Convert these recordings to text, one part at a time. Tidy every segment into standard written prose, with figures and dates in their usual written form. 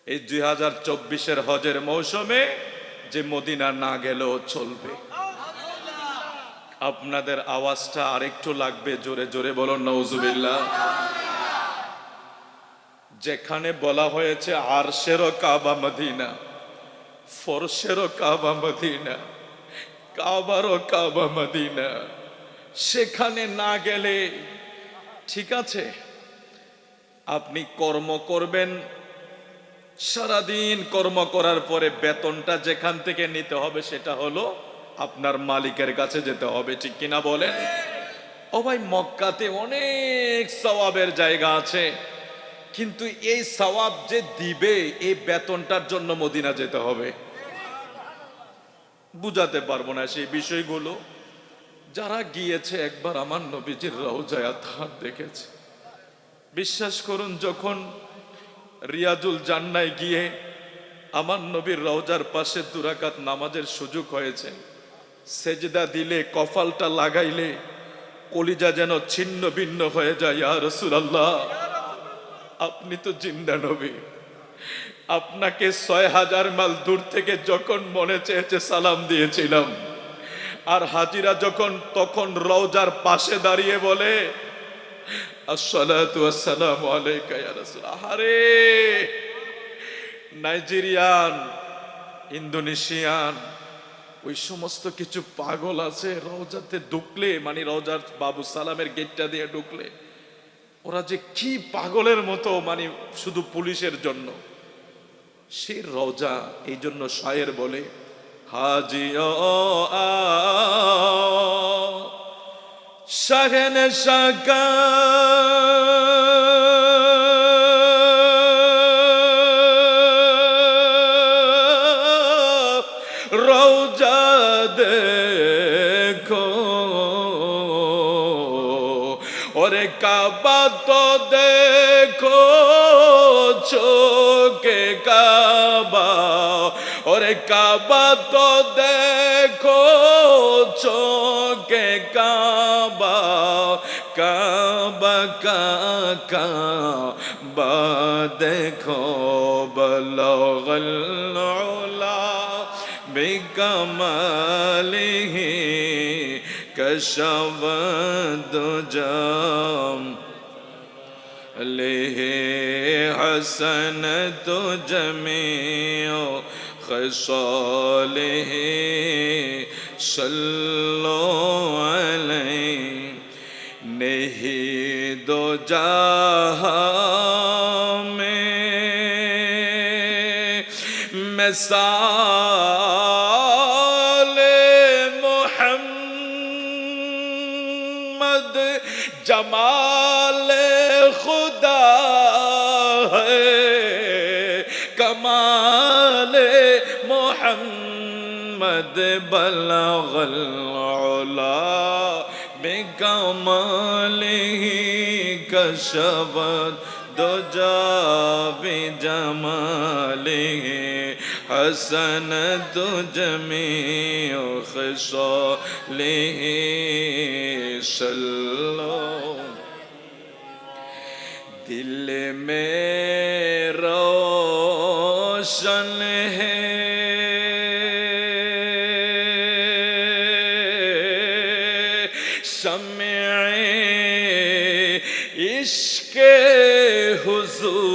এই 2024-এর হজের মৌসুমে যে মদিনা না গেলেও চলবে। আপনাদের আওয়াজটা আরেকটু লাগবে, জোরে জোরে বলুন নাউজুবিল্লাহ। যেখানে বলা হয়েছে আরশেরও কাবা মদিনা, ফরশেরও কাবা মদিনা, কাবারও কাবা মদিনা, সেখানে না গেলে ঠিক আছে আপনি কর্ম করবেন, সারাদিন কর্ম করার পরে বেতনটা যেখান থেকে নিতে হবে সেটা হলো আপনার মালিকের কাছে যেতে হবে, ঠিক কিনা বলেন? ও ভাই, মক্কাতে অনেক সওয়াবের জায়গা আছে, কিন্তু এই সওয়াব যে দিবে এই বেতনটার জন্য মদিনা যেতে হবে। বুঝাতে পারবো না সেই বিষয়গুলো। যারা গিয়েছে একবার আমার নবীজির রওজায় আতহার দেখেছে, বিশ্বাস করুন, যখন রিয়াজুল জান্নায় গিয়ে আমার নবীর রওজার পাশে 2 রাকাত নামাজের সুযোগ হয়েছে, সেজদা দিলে কপালটা লাগাইলে কলিজা যেন ছিন্ন ভিন্ন হয়ে যায়। ইয়া রাসূলুল্লাহ, আপনি তো জিন্দা নবী, আপনাকে 6000 মাইল দূর থেকে যখন মনে চেয়েছে সালাম দিয়েছিলাম, আর হাজিরা যখন তখন রওজার পাশে দাঁড়িয়ে বলে আসসালাতু ওয়াসসালামু আলাইকা ইয়া রাসূল। আহারে, নাইজেরিয়ান, ইন্দোনেশিয়ান, ওই সমস্ত কিছু পাগল আছে রওজাতে ঢুকলে, মানে রওজার বাবু সালামের গেটটা দিয়ে ঢুকলে ওরা যে কি পাগলের মতো, মানে শুধু পুলিশের জন্য সে রওজা। এই জন্য শায়ের বলে হাজি ও শাহেন শাকা রওজা দেখো, ওরে কাবা তো দেখো চোখে কাবা, ওরে কাবা তো দেখো চোখে কাবা, কাবা কাবা দেখো বলগল উলা বিকমালিহি কশফ দুজাম লিহি হাসনাত জমিউ খসালিহি সাল্লু আলাইহি নেহি দো জাহাঁ মে मिसाले मोहम्मद जमाले खुदा है, कमाले मोहम्मद बलगल उला बिकमालिही कशफ दुजा बिजमालिही हसनत जमीउ खसालिही सल्लो। दिल में रोशन है शम्ए इश्क हुजूर,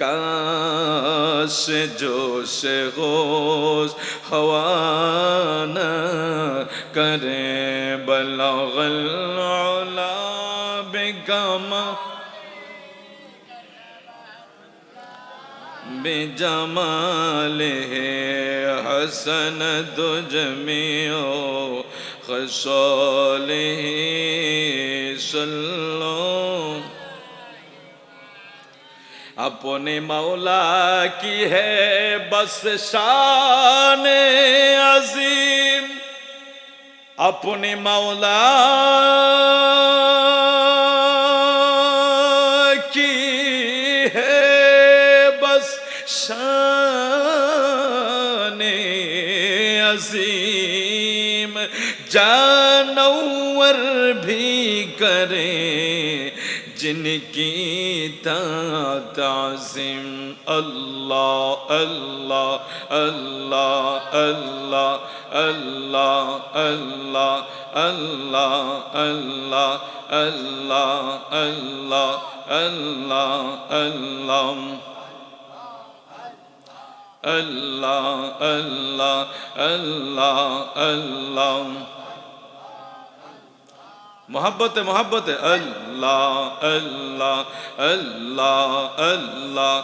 काश जोश गोश हवाना करे बलगल उला बिकमा बिजमालिही हसनत जमीउ खसालिही सल्लु। अपने मौला की है बस शान अजीम, अपने मौला की है बस शान अजीम, जानवर भी करे जिनकी ताज़ीम अल्लाह अल्लाह अल्लाह अल्लाह अल्लाह अल्लाह अल्लाह अल्लाह अल्लाह अल्लाह अल्लाह अल्लाह अल्लाह अल्लाह अल्लाह अल्लाह मोहब्बत मोहब्बत अल्लाह अल्लाह अल्लाह अल्लाह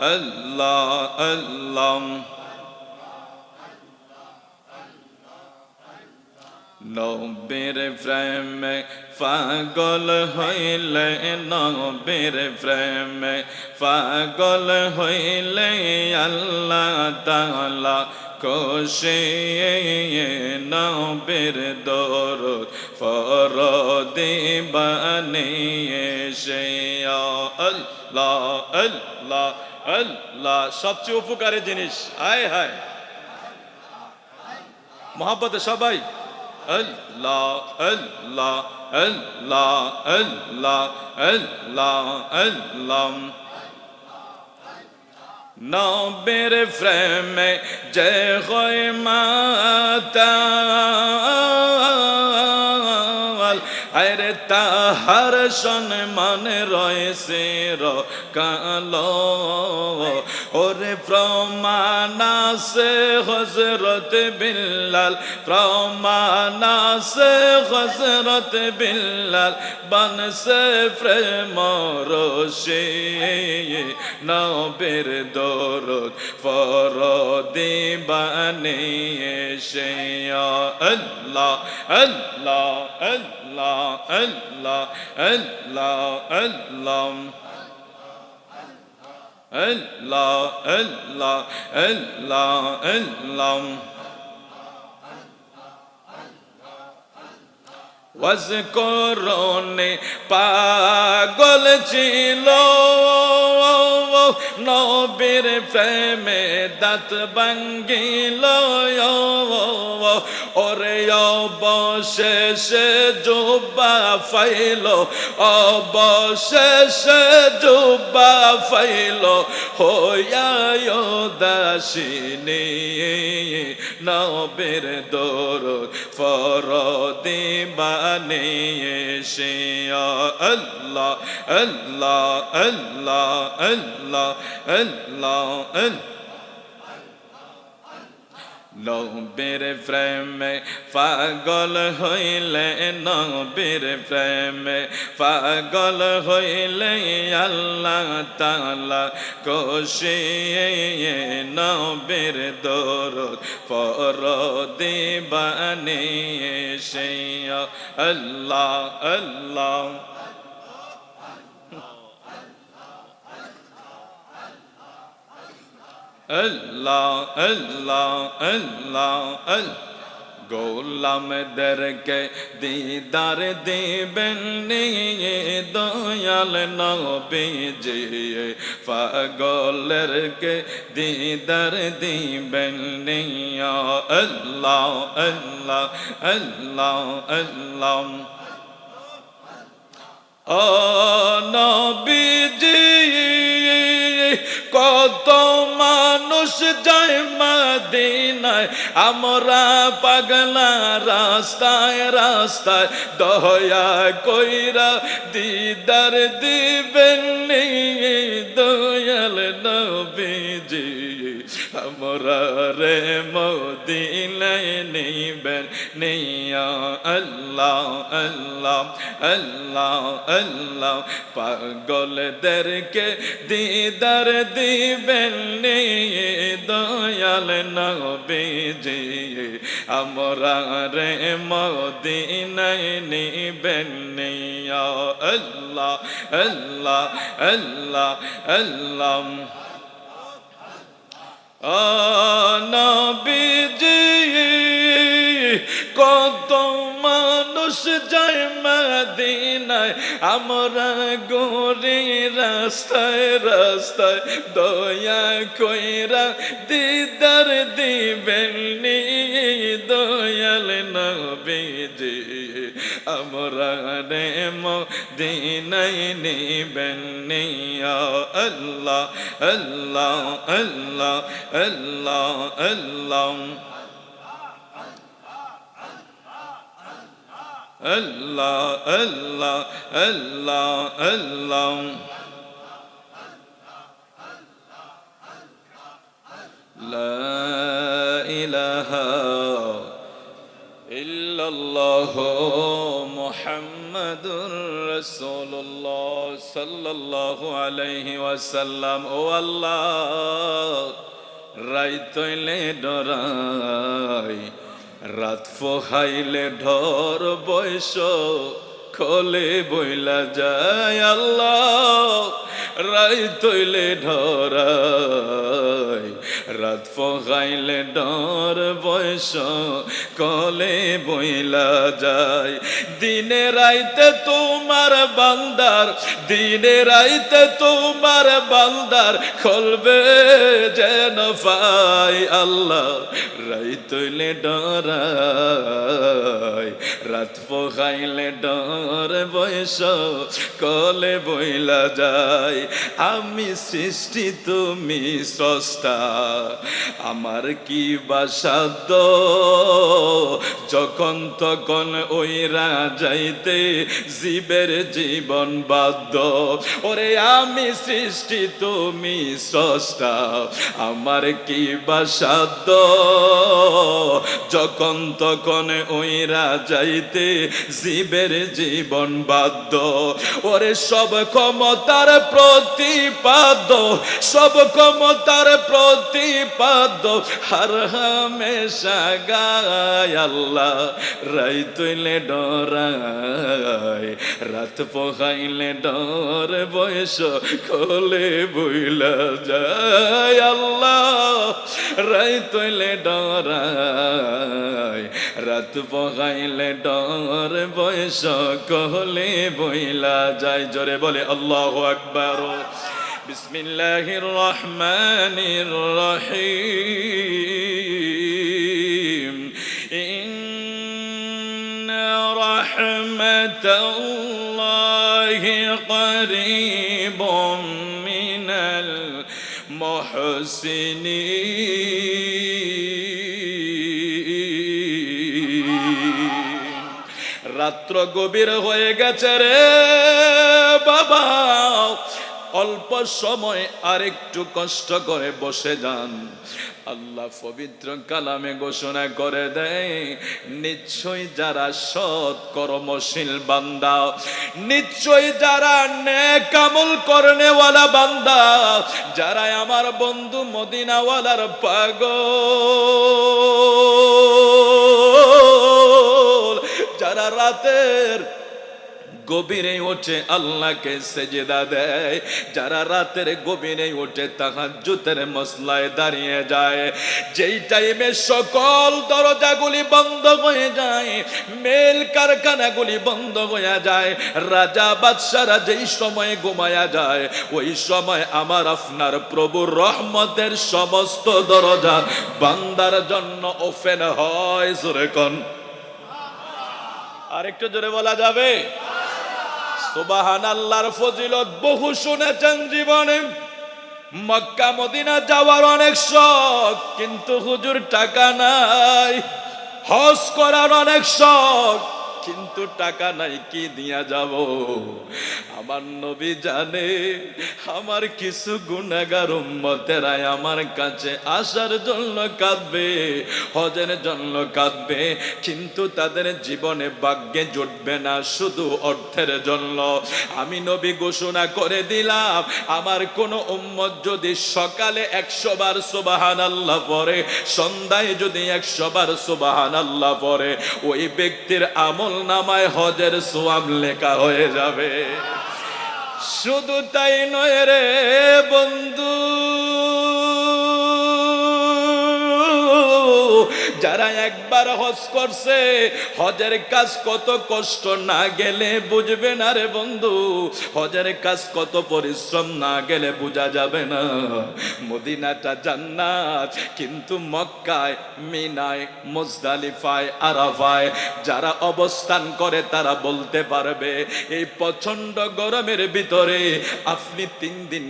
अल्लाह अल्लाह नबीर प्रेम पागल हইলে नबीर प्रेम पागल हইলে अल्लाह ताला खुशी नबीर दरूद फरदी बानिয়ে সে अल्लाह अल्लाह अल्लाह সবচেয়ে উপকারী জিনিস আয় হায় मोहब्बत সবাই अल्लाह अल्लाह अल्लाह अल्लाह अल्लाह अल्लाह नबीर प्रेम जय होय माताल अरे ताहार सम्मान रয়েছে কালো ওরে প্রমাণ আছে হযরত বিল্লাল প্রমাণ আছে হযরত বিল্লাল বানছে প্রেম রশি নবীর দরুদ ফরদি বানিয়ে সে আল্লাহ আল্লাহ আল্লাহ আল্লাহ আল্লাহ আল্লাহ Allah Allah Allah Allah ওয়াজকরণে পাগল ছিল নবীর প্রেমে দাঁত ভাঙ্গিল ওরে অবশেষে জুব্বা ফাইল অবশেষে জুব্বা ফাইল হইয়া দাসিনী নবীর দরুদ ফরদি বানিয়ে সে আল্লাহ আল্লাহ আল্লাহ আল্লাহ আল্লাহ নবীর প্রেমে পাগল হইলে নবীর প্রেমে পাগল হইলে আল্লাহ তাআলা খুশি নবীর দরুদ ফরদি বানিয়ে সে আল্লাহ আল্লাহ Allah Allah Allah Allah গোলামদেরকে দিদার দিবেন দয়াল নবীজি পাগলেরকে দিদার দিবেন আল্লাহ আল্লাহ আল্লাহ আল্লাহ ও নবীজি কত মানুষ যায় মদিনায় আমরা পাগলা রাস্তায় রাস্তায় দয়া কইরা দিদার দিবেন দয়াল নবীজি আমরা রে মদিনায় নিবেন নিয়া আল্লাহ আল্লাহ আল্লাহ আল্লাহ পাগলদেরকে দিদার দিবেন দয়াল নবীজি আমরা রে মদিনায় নিবেন আল্লাহ আল্লাহ আল্লাহ আল্লাহ নবীজি কত মানুষ মানুষ যায় মদিনায়, আমরা গোরে রাস্তায় রাস্তায় দয়া কইরা দিদার দিবেন নি দয়াল নবীজি, আমরা রে মদিনায় নিবেন নি। আল্লাহ আল্লাহ আল্লাহ আল্লাহ আল্লাহ আল্লাহ আল্লাহ আল্লাহ আল্লাহ। লা ইলাহা ইল্লাল্লাহ মুহাম্মাদুর রাসূলুল্লাহ সাল্লাল্লাহু আলাইহি ওয়াসাল্লাম। ও আল্লাহ, রাইতইলে ডরাই, রাত ফোহাইলে ঢর বয়স খোলে বইলা যায়। আল্লাহ, রাইতইলে ঢরাই, রাত ফোহাইলে ডর বয়স কলে বইলা যায়। দিনে রাইতে তোমার বান্দার, দিনে রাইতে তোমার বান্দার খলবে যেন পাই। আল্লাহ, রাইতইলে ডরাই, রাত পোহাইলে ডর বয়স কলে বইলা যায়। আমি সৃষ্টি তুমি স্রষ্টা, আমার কি বাসাদ্য, যখন তখন ওইরা যাইতে জীবের জীবন বাধ্য। ওরে আমি সৃষ্টি তুমি স্রষ্টা, আমার কি বাসাদ্য, যখন তখন ওইরা যাইতে জীবের জীবন বাধ্য। ওরে সব ক্ষমতার প্রতিপাদ্য, সব ক্ষমতার প্রতিপাদ্য হার হামেশা গায়। আল্লাহ, রাইতইলে ডরাই, রাত পোহাইলে ডর বয়স খোলে বইলা যায়। আল্লাহ, রাইতইলে ডরাই, রাত পোহাইলে ডর বয়স কহলে বইলা যায়। জোরে বলে আল্লাহু আকবার। বিসমিল্লাহির রহমানির রহিম। ইন্না রাহমাতাল্লাহি করিবুম মিনাল মুহসিনিন। রাত্র গভীর হয়ে গেছে রে বাবা, অল্প সময় আর একটু কষ্ট করে বসে যান। আল্লাহ পবিত্র কালামে ঘোষণা করে দেয়, নিশ্চয়ই যারা সৎ কর্মশীল বান্দা, নিশ্চয়ই যারা নেক আমল করনেওয়ালা বান্দা, যারা আমার বন্ধু মদিনাওয়ালার পাগল, যারা রাতের গভীরে ওঠে আল্লাহকে সেজদা দেয়, যারা রাতের গভীরে ওঠে তাহাজ্জুদের মসলায় দাঁড়িয়ে যায়, যেই টাইমে সকল দরজাগুলি বন্ধ হয়ে যায়, মেল কারখানাগুলি বন্ধ হয়ে যায়, রাজা বাদশারা যেই সময় ঘুমায়া যায়, ওই সময় আমার আপনার প্রভুর রহমতের সমস্ত দরজা বান্দার জন্য ওপেন হয়। জোরে কোন আরেকটু জোরে বলা যাবে? সুবহানাল্লাহর ফজিলত বহু শুনেছেন জীবনে। মক্কা মদিনা যাওয়ার অনেক শখ, কিন্তু হুজুর টাকা নাই। হজ করার অনেক শখ, কিন্তু টাকা নাই, কি দিয়া যাব? আমার নবী জানে আমার কিছু গুনাহগার উম্মতেরা আমার কাছে আসার জন্য কাঁদবে, হজের জন্য কাঁদবে, কিন্তু তাদের জীবনে ভাগ্যে জুটবে না শুধু অর্থের জন্য। আমি নবী ঘোষণা করে দিলাম, আমার কোন উম্মত যদি সকালে 100 বার সুবহানাল্লাহ পড়ে, সন্ধ্যায় যদি 100 বার সুবহানাল্লাহ পড়ে, ওই ব্যক্তির আমল নামায় হজের সওয়াব লেখা হয়ে যাবে। শুধু তাই নয় রে বন্ধু, যারা একবার হজ করছে, হজের কাজ কত কষ্ট, না গেলে বুঝবে না রে বন্ধু। হজের কাজ কত পরিশ্রম, না গেলে বোঝা যাবে না। মদিনাটা জান্নাত, কিন্তু মক্কায়, মিনায়, মুজদালিফায়, আরাফায় যারা অবস্থান করে তারা বলতে পারবে এই প্রচন্ড গরমের ভিতরে আপনি 3 দিন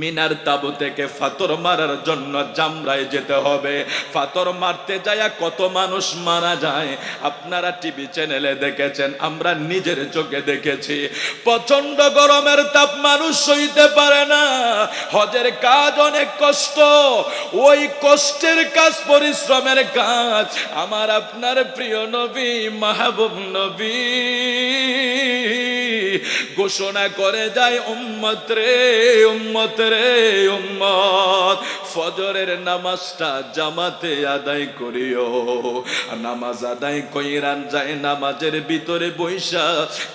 মিনার তাবু থেকে ফাতর মারার জন্য জামরায় যেতে হবে। ফাতর মারতে যায় কত মানুষ মারা যায়, আপনারা টিভি চ্যানেলে দেখেছেন, আমরা নিজের চোখে দেখেছি। প্রচন্ড গরমের তাপ মানুষ সইতে পারে না। হজের কাজ অনেক কষ্ট, ওই কষ্টের কাজ, পরিশ্রমের কাজ আমার আপনার প্রিয় নবী, মাহবুব নবী ঘোষণা করে যায়, উম্মত রে উম্মত রে উম্মত, ফজরের নামাজটা জামাতে আদায় করিও। নামাজ আদায় কইরান যায়, নামাজের ভিতরে বৈশা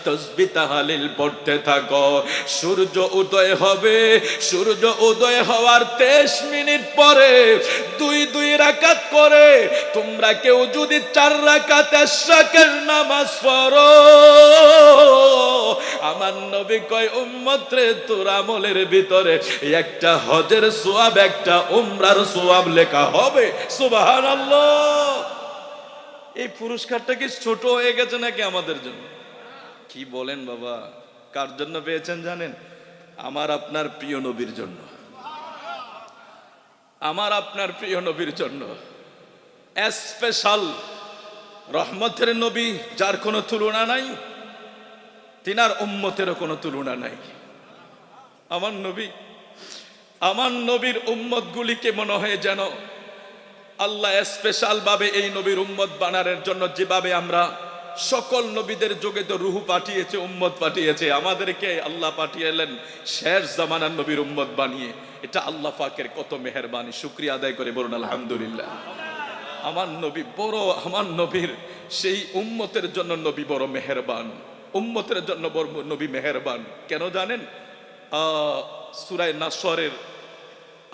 তাসবিহ তাহলিল পড়তে থাকো। সূর্য উদয় হবে, সূর্য উদয় হওয়ার 23 মিনিট পরে 2 রাকাত করে তোমরা কেউ যদি 4 রাকাত ইশরাকের নামাজ পড়ো, আমার নবী কয় উম্মত রে তোর আমলের ভিতরে একটা হজের সওয়াব, একটা উমরার সওয়াব লেখা হবে। সুবহানাল্লাহ। এই পুরস্কারটা কি ছোট হয়ে গেছে নাকি আমাদের জন্য? কি বলেন বাবা? কার জন্য পেয়েছেন জানেন? আমার আপনার প্রিয় নবীর জন্য, আমার আপনার প্রিয় নবীর জন্য। স্পেশাল রহমতের নবী, যার কোনো তুলনা নাই, তিনার উম্মতেরও কোনো তুলনা নাই। আমার নবী, আমার নবীর উম্মত গুলিকে মনে হয় যেন আল্লাহ স্পেশাল ভাবে এই নবীর উম্মত বানানোর জন্য, যেভাবে আমরা সকল নবীদের যুগে তো রূহ পাঠিয়েছে, উম্মত পাঠিয়েছে, আমাদেরকে আল্লাহ পাঠিয়েলেন শেষ জামানার নবীর উম্মত বানিয়ে। এটা আল্লাহ পাকের কত মেহেরবানি, শুকরিয়া আদায় করে বলুন আলহামদুলিল্লাহ। আমার নবী বড়, আমার নবীর সেই উম্মতের জন্য নবী বড় মেহেরবান, উম্মতের জন্য বড় নবী মেহেরবান। কেন জানেন? সূরা নাসরের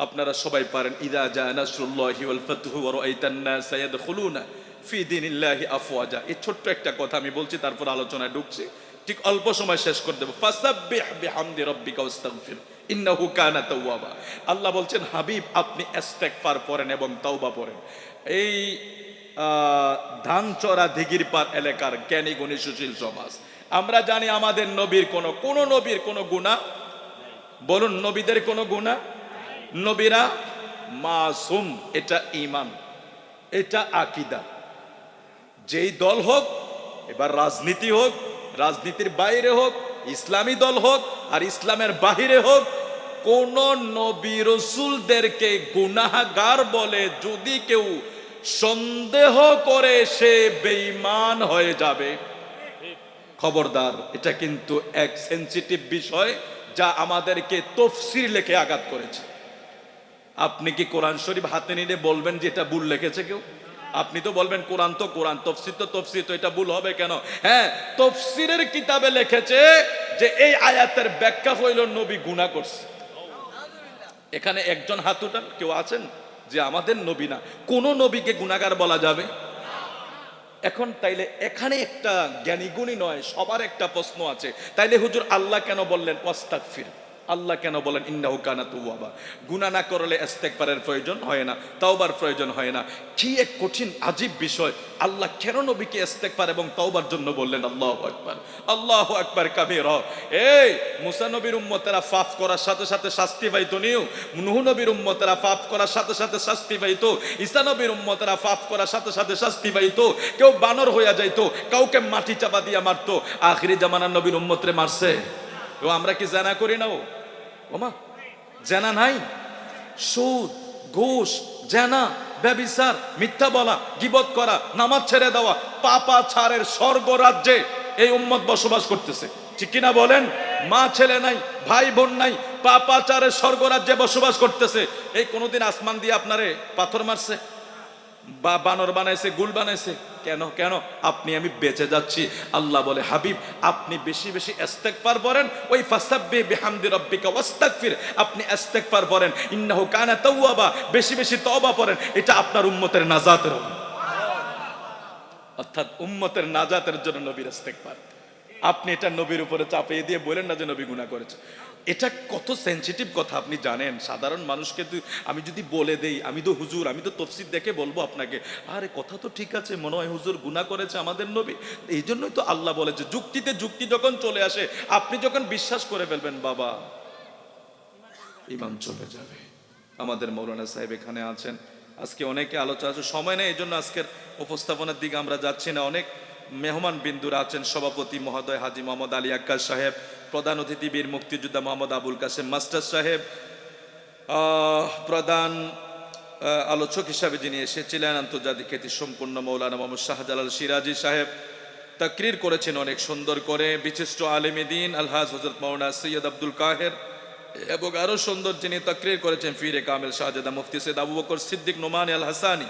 আপনারা সবাই পারেন, ইযা জা নাসরুল্লাহি ওয়াল ফাতহু ওয়া রাআইতান নাসা ইয়াদখুলুনা ফি দীনিল্লাহি আফওয়াজা। এই ছোট্ট একটা কথা আমি বলছি, তারপর আলোচনায় ঢুকছি, ঠিক অল্প সময় শেষ করে দেব। ফাসাব্বিহ বিহামদি রাব্বিকা ওয়াস্তাগফির ইন্নাহু কানা তাওয়াবা। আল্লাহ বলছেন, হাবিব আপনি ইস্তেগফার পড়েন এবং তাওবা পড়েন। এই ধানচড়া দিঘির পার এলাকার জ্ঞানী গুণী সুশীল সমাজ, আমরা জানি আমাদের নবীর কোন নবীর কোনো গুনাহ, বলুন নবীদের কোনো গুনাহ, নবীরা মাসুম। এটা ঈমান, এটা আকীদা। যেই দল হোক, এবার রাজনীতি হোক, রাজনীতির বাইরে হোক, ইসলামী দল হোক আর ইসলামের বাহিরে হোক, কোন নবী রাসূলদেরকে গুনাহগার বলে যদি কেউ সন্দেহ করে, সে বেঈমান হয়ে যাবে। খবরদার, এটা কিন্তু এক সেনসিটিভ বিষয়, যা আমাদেরকে তাফসীর লেখে আঘাত করেছে। আপনি কি কোরআন শরীফ হাতে নিয়ে বলবেন যে এটা ভুল লিখেছে কেউ? আপনি তো বলবেন কোরআন তো কোরআন, তাফসীর তো তাফসীর, তো এটা ভুল হবে কেন? হ্যাঁ, তাফসীরের কিতাবে লিখেছে যে এই আয়াতের ব্যাখ্যা হইল নবী গুনাহ করছে। এখানে একজন হাত উঠান, কেউ আছেন যে আমাদের নবী না, কোন নবীকে গুনাহগার বলা যাবে? এখন তাইলে এখানে একটা জ্ঞানী গুণী নয়, সবার একটা প্রশ্ন আছে, তাইলে হুজুর আল্লাহ কেন বললেন ওয়াস্তাগফির? আল্লাহ কেন বলেন ইন্নাহু কানা তাওয়াবা? গুনাহ না করলে ইস্তেগফারের প্রয়োজন হয় না, তাওবার প্রয়োজন হয় না। কি এক কঠিন আজীব বিষয়, আল্লাহ কেন নবীকে ইস্তেগফার এবং তাওবার জন্য বললেন? আল্লাহু আকবার, আল্লাহু আকবার কাবীরা। এই মুসা নবীর উম্মতেরা পাপ করার সাথে সাথে শাস্তি পাইতো, নূহ নবীর উম্মতেরা পাপ করার সাথে সাথে শাস্তি পাইতো, ঈসা নবীর উম্মতেরা পাপ করার সাথে সাথে শাস্তি পাইতো। কেউ বানর হইয়া যাইতো, কাউকে মাটি চাপা দিয়া মারতো। আখিরি জামানার নবীর উম্মতরে মারছে। ও আমরা কি জানা করি না? ওমা জানা নাই? সুদ, ঘুষ, জানা, ব্যভিচার, মিথ্যা বলা, গীবত করা, নামাজ ছেড়ে দেওয়া, পাপাচারের স্বর্গ রাজ্যে এই উম্মত বসবাস করতেছে, ঠিক কিনা বলেন? মা ছেলে নাই, ভাই বোন নাই, পাপাচারের স্বর্গ রাজ্যে বসবাস করতেছে। এই কোনোদিন আসমান দিয়ে আপনারে পাথর মারছে বা বানর বানাইছে, গুল বানাইছে? কেন কেন? আপনি আমি বেঁচে যাচ্ছি। আল্লাহ বলে, হাবিব আপনি বেশি বেশি ইস্তেগফার পড়েন, ওই ফাসাব্বিহ বিহামদি রাব্বিকা ওয়াস্তাগফির, আপনি ইস্তেগফার পড়েন, ইন্নাহু কানা তাওয়াবা, বেশি বেশি তওবা পড়েন, এটা আপনার উম্মতের নাজাতের হবে। অর্থাৎ উম্মতের নাজাতের জন্য নবীর ইস্তেগফার। আপনি এটা নবীর উপরে চাপিয়ে দিয়ে বলেন না যে নবী গুনাহ করেছে। এটা কত সেনসিটিভ কথা আপনি জানেন? সাধারণ মানুষকে আমি যদি বলে দেই, আমি তো হুজুর, আমি তো তফসির দেখে বলবো আপনাকে, আরে কথা তো ঠিক আছে, মনে হয় হুজুর গুনাহ করেছে আমাদের নবী। এই জন্যই তো আল্লাহ বলেছে, যুক্তিতে যুক্তি যখন চলে আসে, আপনি যখন বিশ্বাস করে ফেলবেন, বাবা ঈমান চলে যাবে। আমাদের মৌলানা সাহেব এখানে আছেন, আজকে অনেকে আলোচনা আছে, সময় নেই, এই জন্য আজকের উপস্থাপনার দিকে আমরা যাচ্ছি না। অনেক মেহমান বিন্দুরা আছেন, সভাপতি মহোদয় হাজী মোহাম্মদ আলী আক্কাস সাহেব, প্রধান অতিথি বীর মুক্তিযোদ্ধা মোহাম্মদ আবুল কাসেম মাস্টার সাহেব, প্রধান আলোচক হিসাবে যিনি এসেছিলেন আন্তর্জাতিক খ্যাতি সম্পন্ন মৌলানা মোহাম্মদ শাহজালাল সিরাজি সাহেব তাকরির করেছেন অনেক সুন্দর করে। বিশিষ্ট আলেমে দ্বীন আলহাজ হযরত মাওলানা সৈয়দ আব্দুল কাহের, এবং আরো সুন্দর যিনি তাকরির করেছেন ফিরে কামেল শাহজাদা মুফতি সৈয়দ আবু বকর সিদ্দিক নোমানী আল হাসানি।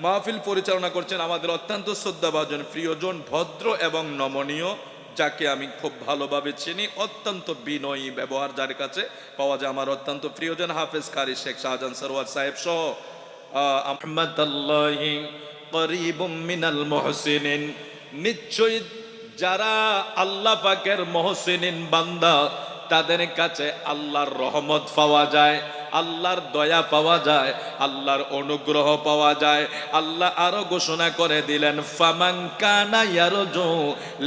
মাহফিল পরিচালনা করছেন আমাদের অত্যন্ত শ্রদ্ধাভাজন প্রিয়জন, ভদ্র এবং নমনীয়, যাকে আমি খুব ভালোভাবে চিনি, অত্যন্ত বিনয়ী ব্যবহার যার কাছে পাওয়া যায়, আমার অত্যন্ত প্রিয়জন হাফেজ কারি শেখ শাহজাহান সরওয়ার সাহেব সহ আহমদুল্লাহি করিবুম মিনাল মুহসিনিন। নিশ্চয়ই যারা আল্লাহ পাকের মুহসিনিন বান্দা, তাদের কাছে আল্লাহর রহমত পাওয়া যায়, আল্লাহর দয়া পাওয়া যায়, আল্লাহর অনুগ্রহ পাওয়া যায়। আল্লাহ আরো ঘোষণা করে দিলেন, ফামান কানা ইয়ারজু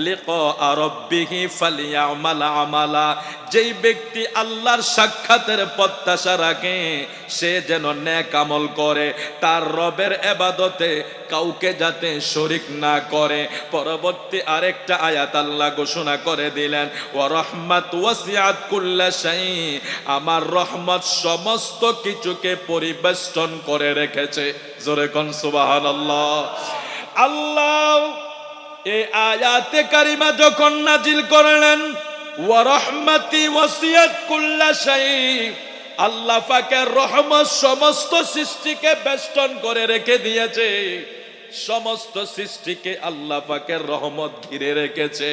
লিকা রাব্বিহি ফালিয়ামাল আমালা। যেই ব্যক্তি আল্লাহর সাক্ষাতের প্রত্যাশা রাখে, সে যেন নেক আমল করে, তার রবের ইবাদতে কাউকে যাতে শরীক না করে। পরবর্তী আরেকটা আয়াত আল্লাহ ঘোষণা করে দিলেন, ওয়া রাহমাত ওয়াসিআত কুল্লা শাই। আমার রহমত সমস্ত কিছুকে পরিবেষ্টন করে রেখেছে। জোরে কোন সুবহানাল্লাহ। আল্লাহ এই আয়াতে কারিমা যখন নাজিল করলেন, ওয়া রাহমাতি ওয়াসিআত কুল্লা শাই, আল্লাহ পাকের রহমত সমস্ত সৃষ্টিকে বেষ্টন করে রেখে দিয়েছে, সমস্ত সৃষ্টিকে আল্লাহ পাকের রহমত ঘিরে রেখেছে।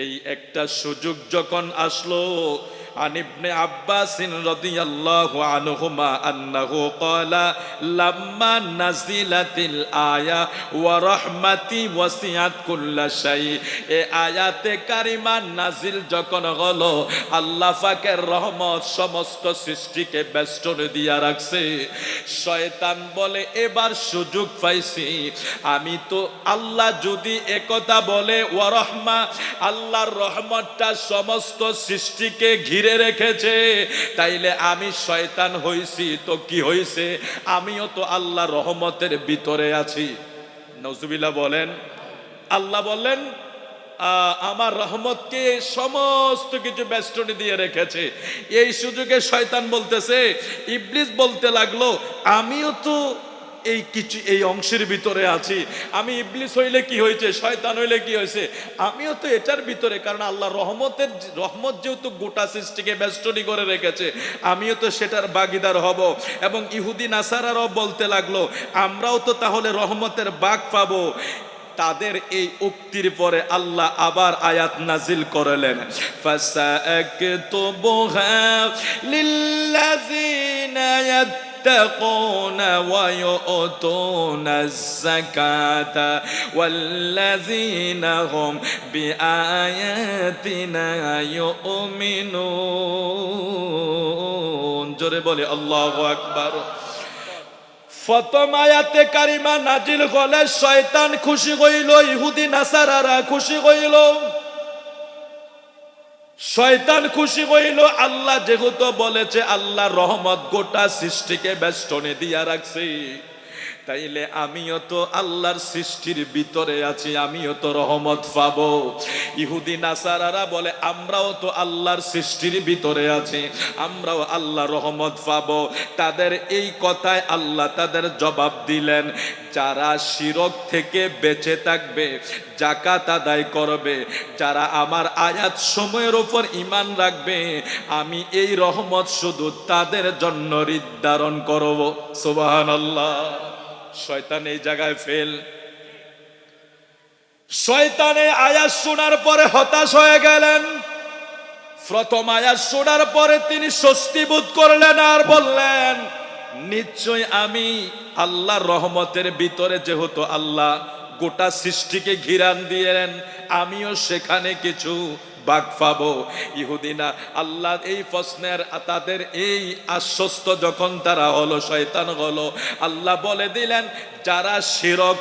এই একটা সুযোগ যখন আসলো, عن ابن عباس رضي الله عنهما أنه قال لما نزلت الآية ورحمتي وسعت كل شيء। এই আয়াতে কারিমা নাজিল যখন হলো, আল্লাহ পাকের রহমত সমস্ত সৃষ্টিকে বেষ্টনে দিয়া রাখছে। শয়তান বলে, এবার সুযোগ পাইছি, আমি তো আল্লাহ যদি একথা বলে ওয়া রহমা, আল্লাহর রহমতটা সমস্ত সৃষ্টিকে ঘিরে রেখেছে, তাইলে আমি শয়তান হইছি তো কি হইছে, আমিও তো আল্লাহর রহমতের ভিতরে আছি। নাউজুবিল্লাহ বলেন। আল্লাহ বলেন, আমার রহমতকে সমস্ত কিছু বেষ্টনী দিয়ে রেখেছে। এই সুযোগে শয়তান বলতেছে, ইবলিস বলতে লাগলো, আমিও তো এই কিছু এই অংশের ভিতরে আছি। আমি ইবলিস হইলে কি হয়েছে, শয়তান হইলে কি হয়েছে, আমিও তো এটার ভিতরে। কারণ আল্লাহ রহমত যেহেতু গোটা সৃষ্টিকে বেষ্টনী করে রেখেছে, আমিও তো সেটার ভাগীদার হব। এবং ইহুদি নাসারারাও বলতে লাগলো, আমরাও তো তাহলে রহমতের ভাগ পাবো। তাদের এই উক্তির পরে আল্লাহ আবার আয়াত নাজিল করলেন, ফাসাকতুবুহা লিল্লাযিনা يتقون ويؤتون الزكاة والذين هم بآياتنا يؤمنون। জোরে বলে আল্লাহু আকবার। প্রথম আয়াতে কারিমা নাজিল হলে শয়তান খুশি হইল, ইহুদি নাসারারা খুশি হইল। শয়তান খুশি হইল, আল্লাহ যেহেতু বলেছে আল্লাহর রহমত গোটা সৃষ্টিকে বেষ্টনে দিয়া রাখছে, তাইলে আমিও তো আল্লাহর সৃষ্টির ভিতরে আছি, আমিও তো রহমত পাবো। ইহুদি নাসারারা বলে, আমরাও তো আল্লাহর সৃষ্টির ভিতরে আছি, আমরাও আল্লাহর রহমত পাবো। তাদের এই কথায় আল্লাহ তাদের জবাব দিলেন, যারা শিরক থেকে বেঁচে থাকবে, যাকাত আদায় করবে, যারা আমার আয়াত সময়ের উপর ঈমান রাখবে, আমি এই রহমত শুধু তাদের জন্য নির্ধারণ করব। সুবহানাল্লাহ। শয়তান এই জায়গায় ফেল। শয়তানে আয়াত শোনার পরে হতাশ হয়ে গেলেন। প্রথম আয়াত শোনার পরে তিনি স্বস্তি বোধ করলেন আর বললেন, নিশ্চয় আমি আল্লাহর রহমতের ভিতরে যেহেতু আল্লাহ গোটা সৃষ্টিকে ঘিরান দিলেন, আমিও সেখানে কিছু ভাগ পাবো। ইহুদিনা আল্লাহ এই প্রশ্নের তাদের এই আশ্বস্ত যখন তারা হলো, শয়তান হলো, আল্লাহ বলে দিলেন যারা শিরক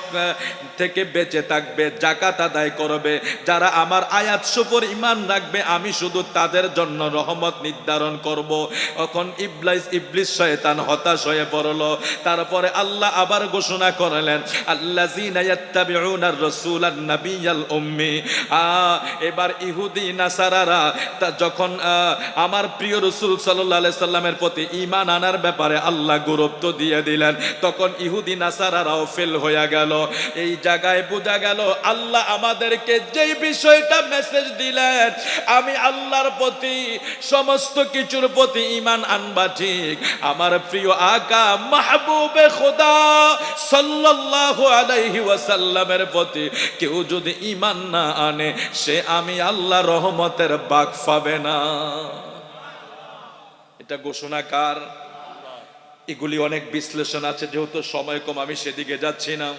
থেকে বেঁচে থাকবে, যাকাত আদায় করবে, যারা আমার আয়াত সুপর ঈমান রাখবে, আমি শুধু তাদের জন্য রহমত নির্ধারণ করব। তখন ইবলিস শয়তান হতাশ হয়ে পড়লো। তারপরে আল্লাহ আবার ঘোষণা করলেন আল্লাযীনা ইয়াত্তাবিউনার রাসূলান নাবিয়াল উম্মি। এবার ইহুদি নাসারারা যখন আমার প্রিয় রাসূল সাল্লাল্লাহু আলাইহি সাল্লামের প্রতি ঈমান আনার ব্যাপারে আল্লাহ গুরুত্ব দিয়ে দিলেন, তখন ইহুদি নাসারারাও ফেল হয়ে গেল। এই জায়গায় বোঝা গেল আল্লাহ আমাদেরকে যেই বিষয়টা মেসেজ দিলেন, আমি আল্লাহর প্রতি সমস্ত কিছুর প্রতি ঈমান আনবা ঠিক, আমার প্রিয় আকা মাহবুবে খোদা সাল্লাল্লাহু আলাইহি ওয়াসাল্লামের প্রতি কেউ যদি ঈমান না আনে, সে আমি আল্লাহ রহমতের ভাগ পাবে না। এটা ঘোষণা কার? এগুলি অনেক বিশ্লেষণ আছে, যেহেতু সময় কম আমি সেদিকে যাচ্ছি না।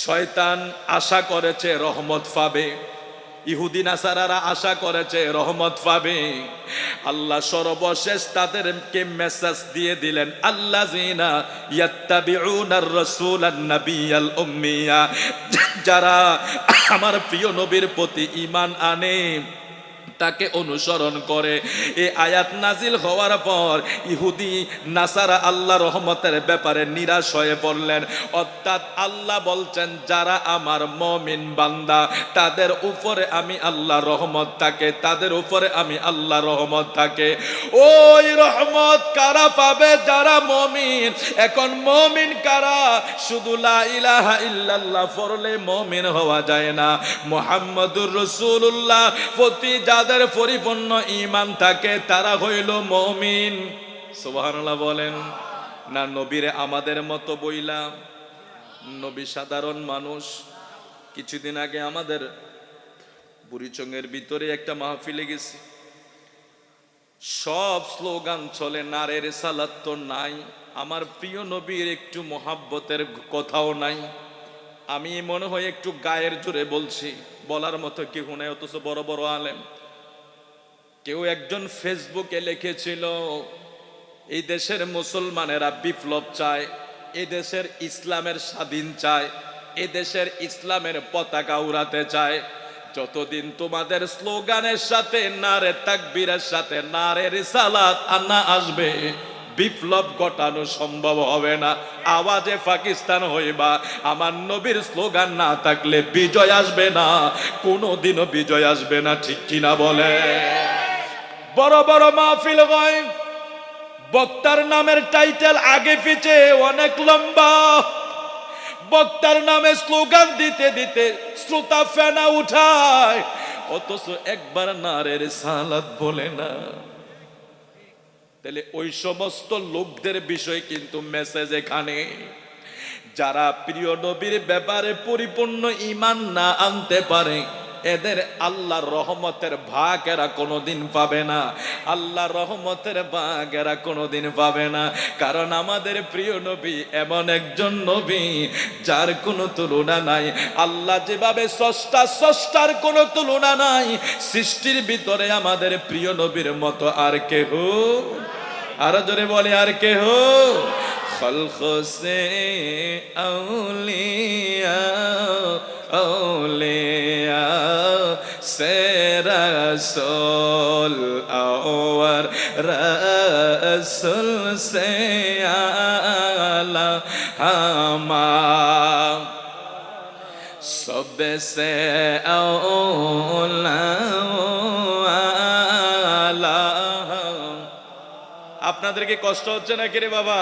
শয়তান আশা করেছে রহমত পাবে, ইহুদি নাসারারা আশা করেছে রহমত পাবে। আল্লাহ সর্বশেষ তাদেরকে মেসেজ দিয়ে দিলেন আল্লাযীনা ইয়াত্তাবিউনার রাসূলান নাবিয়াল উম্মিয়া, যারা আমার প্রিয় নবীর প্রতি ঈমান আনে, তাকে অনুসরণ করে। এই আয়াত নাজিল হওয়ার পর ইহুদি নাসারা আল্লাহ রহমতের ব্যাপারে নিরাশ হয়ে পড়লেন। অর্থাৎ আল্লাহ বলছেন যারা আমার মুমিন বান্দা, তাদের উপরে আমি আল্লাহ রহমত থাকে, তাদের উপরে আমি আল্লাহ রহমত থাকে। ওই রহমত কারা পাবে? যারা মুমিন। এখন মুমিন কারা? শুধু লা ইলাহা ইল্লাল্লাহ পড়লে মুমিন হওয়া যায় না। মুহাম্মাদুর রাসূলুল্লাহ প্রতি যাদের পরিপূর্ণ ঈমান থাকে তারা হইল মুমিন। সুবহানাল্লাহ বলেন না। নবীরে আমাদের মতো বইলা, নবী সাধারণ মানুষ। কিছুদিন আগে আমাদের বুড়িচঙ্গের ভিতরে একটা মাহফিলে গেছি, সব স্লোগান চলে, নারে রিসালাত তো নাই, আমার প্রিয় নবীর একটু মোহাব্বতের কথাও নাই। আমি মনে হয় একটু গায়ের জোরে বলছি, বলার মতো কেউ নাই, অথচ বড় বড় আলেম। কেউ একজন ফেসবুকে লিখেছিল এই দেশের মুসলমানেরা বিপ্লব চায়, এ দেশের ইসলামের স্বাধীন চায়, এ দেশের ইসলামের পতাকা উড়াতে চায়। যতদিন তোমাদের স্লোগানের সাথে, নারে তাকবীরের সাথে নারে রিসালাত আনা আসবে, বিপ্লব ঘটানো সম্ভব হবে না। আওয়াজে পাকিস্তান হইবা, আমার নবীর স্লোগান না থাকলে বিজয় আসবে না, কোনোদিনও বিজয় আসবে না। ঠিক কিনা বলে? বড় বড় মাহফিল হয়, বক্তার নামের টাইটেল আগে পিছে অনেক লম্বা, বক্তার নামে স্লোগান দিতে দিতে শ্রোতা ফেনা উঠায়, অথচ একবার নারে রিসালাত বলে না। তাহলে ওই সমস্ত লোকদের বিষয় কিন্তু মেসেজ এখানে, যারা প্রিয় নবীর ব্যাপারে পরিপূর্ণ ঈমান না আনতে পারে, এদের আল্লাহর রহমতের ভাগ এরা কোনোদিন পাবে না। আল্লাহর রহমতের ভাগ এরা কোনোদিন পাবে না। কারণ আমাদের প্রিয় নবী এমন একজন নবী যার কোনো তুলনা নাই। আল্লাহ যেভাবে স্রষ্টার কোনো তুলনা নাই, সৃষ্টির ভিতরে আমাদের প্রিয় নবীর মতো আর কেহ, আরো জোরে বলে আর কেহ, খলক সে আউলিয়া औलिया से रसूल और रसूल से आला हमा सबसे औला আপনাদেরকে কষ্ট হচ্ছে নাকি রে বাবা?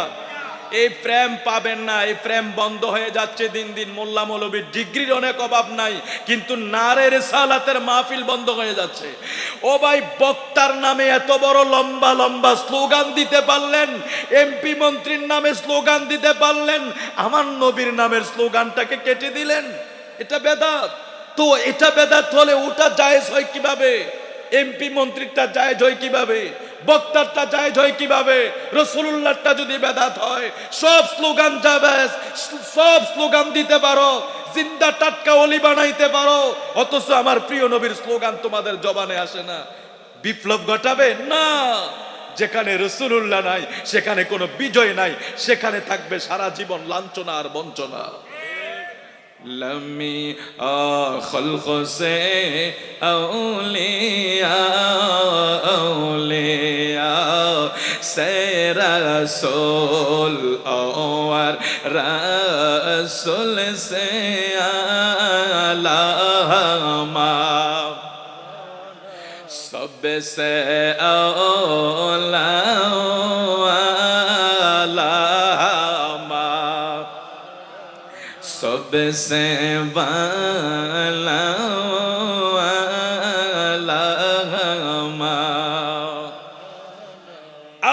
এই প্রেম পাবেন না, এই প্রেম বন্ধ হয়ে যাচ্ছে দিন দিন। মোল্লা মৌলবীর ডিগ্রির অনেক অভাব নাই, কিন্তু নারে রিসালাতের মাহফিল বন্ধ হয়ে যাচ্ছে। ও ভাই, বক্তার নামে এত বড় লম্বা লম্বা স্লোগান দিতে পারলেন, এমপি মন্ত্রীর নামে স্লোগান দিতে পারলেন, আমার নবীর নামের স্লোগানটাকে কেটে দিলেন। এটা বেদাত। তো এটা বেদাত হলে ওটা জায়েজ হয় কিভাবে? এমপি মন্ত্রীরটা জায়েজ হয় কিভাবে? বক্তারটা জায়েজ হয় কিভাবে? রাসূলুল্লাহটা যদি বেদাত হয়, সব স্লোগান জায়েজ, সব স্লোগান দিতে পারো, জিন্দা টাটকা অলি বানাইতে পারো, অথচ আমার প্রিয় নবীর স্লোগান তোমাদের জবানে আসে না। বিপ্লব ঘটাবে না। যেখানে রাসূলুল্লাহ নাই সেখানে কোনো বিজয় নাই, সেখানে থাকবে সারা জীবন লাঞ্ছনা আর বঞ্চনা। लम्मी खल्क़ से औलिया औलिया से रसूल और रसूल से आलामा सबसे औला सबसे वाला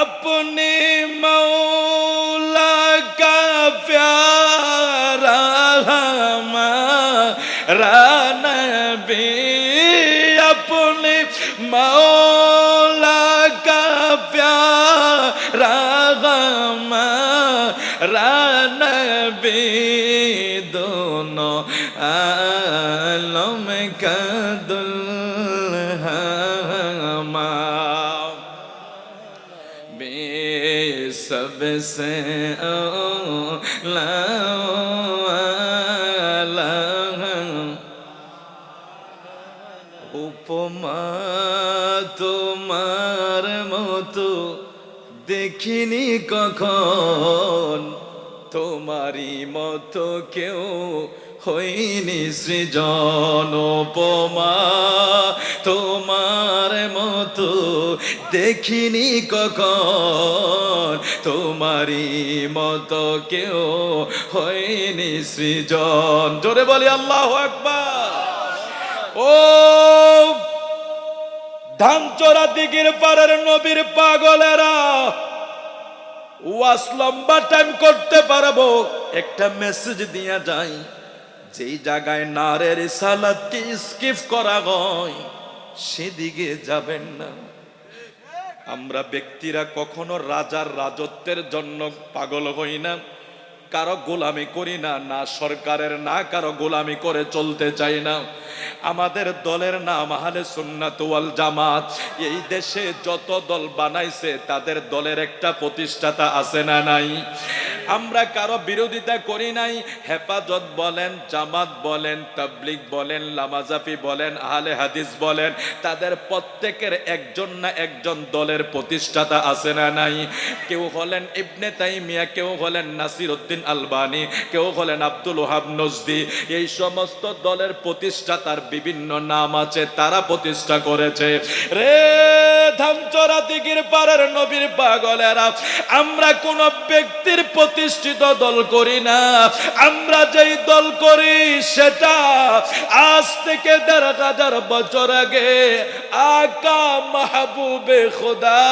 अपने मौला का प्यारा हमारा नबी, अपने मौला का प्यारा हमारा नबी, दोनों आलम का दुल्हा सबसे औला उपमा তোমার মতো দেখিনি কখন, তোমারই মতো কেউ হইনি সৃজন। উপমা তোমার মতো দেখিনি কখন, তোমারই মতো কেউ হইনি সৃজন। জোরে বলি আল্লাহু আকবার। ও ধানচোরা দিঘির পাড়ের নবীর পাগলেরা, ওয়াজ লম্বা টাইম করতে পারবো, একটা মেসেজ দিয়া যাই। যেই জায়গায় নারের রিসালাতকে স্কিপ করা হয় সেদিকে যাবেন না। আমরা ব্যক্তিরা কখনো রাজার রাজত্বের জন্য পাগল হই না, কারো গোলামি করি না, না সরকারের না কারো গোলামি করে চলতে চাই না। আমাদের দলের নাম আহলে সুন্নাত ওয়াল জামাত। এই দেশে যত দল বানাইছে তাদের দলের একটা প্রতিষ্ঠাতা আছে না নাই? আমরা কারো বিরোধিতা করি নাই। হেফাজত বলেন, জামাত বলেন, তাবলিগ বলেন, লামাজাফি বলেন, আহলে হাদিস বলেন, তাদের প্রত্যেকের একজন না একজন দলের প্রতিষ্ঠাতা আছে না নাই? কেউ হলেন ইবনে তাইমিয়া, কেউ হলেন নাসিরউদ্দিন আলবানী, কেউ হলেন আব্দুল ওহাব নজদি। এই সমস্ত দলের প্রতিষ্ঠাতার বিভিন্ন নাম আছে, তারা প্রতিষ্ঠা করেছে। রে ধানচোরা দিঘির পাড়ের নবীর পাগলেরা, আমরা কোন ব্যক্তির প্রতিষ্ঠিত দল করি না। আমরা যেই দল করি সেটা আজ থেকে ১৫০০ বছর আগে আকা মাহবুবে খোদা